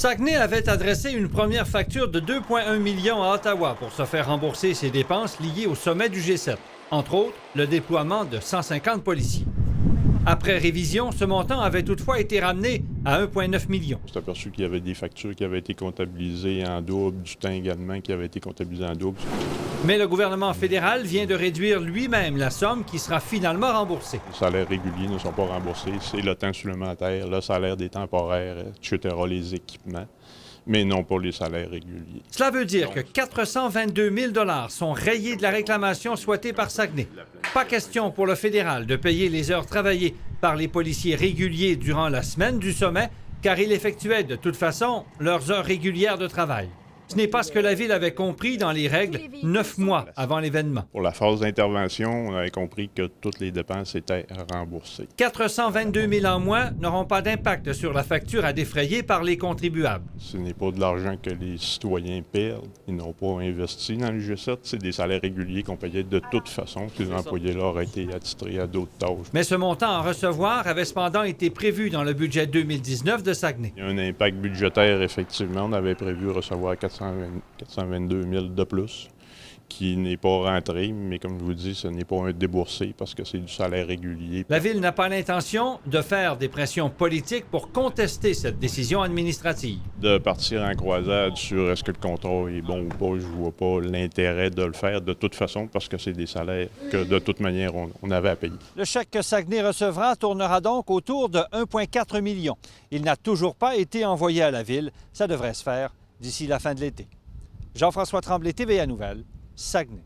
Saguenay avait adressé une première facture de 2,1 millions à Ottawa pour se faire rembourser ses dépenses liées au sommet du G7. Entre autres, le déploiement de 150 policiers. Après révision, ce montant avait toutefois été ramené à 1,9 million. On s'est aperçu qu'il y avait des factures qui avaient été comptabilisées en double, du temps également qui avait été comptabilisé en double. Mais le gouvernement fédéral vient de réduire lui-même la somme qui sera finalement remboursée. Les salaires réguliers ne sont pas remboursés, c'est le temps supplémentaire, le salaire des temporaires, etc., les équipements, mais non pas les salaires réguliers. Cela veut dire que 422 000 $ sont rayés de la réclamation souhaitée par Saguenay. Pas question pour le fédéral de payer les heures travaillées par les policiers réguliers durant la semaine du sommet, car ils effectuaient de toute façon leurs heures régulières de travail. Ce n'est pas ce que la Ville avait compris dans les règles 9 mois avant l'événement. Pour la phase d'intervention, on avait compris que toutes les dépenses étaient remboursées. 422 000 en moins n'auront pas d'impact sur la facture à défrayer par les contribuables. Ce n'est pas de l'argent que les citoyens perdent. Ils n'ont pas investi dans le G7. C'est des salaires réguliers qu'on payait de toute façon. Ces employés-là auraient été attitrés à d'autres tâches. Mais ce montant à recevoir avait cependant été prévu dans le budget 2019 de Saguenay. Il y a un impact budgétaire, effectivement. On avait prévu recevoir 422 000 de plus, qui n'est pas rentré, mais comme je vous dis, ce n'est pas un déboursé parce que c'est du salaire régulier. La Ville n'a pas l'intention de faire des pressions politiques pour contester cette décision administrative. De partir en croisade sur est-ce que le contrat est bon ou pas, je ne vois pas l'intérêt de le faire de toute façon parce que c'est des salaires que de toute manière on avait à payer. Le chèque que Saguenay recevra tournera donc autour de 1,4 million. Il n'a toujours pas été envoyé à la Ville. Ça devrait se faire d'ici la fin de l'été. Jean-François Tremblay, TVA Nouvelles, Saguenay.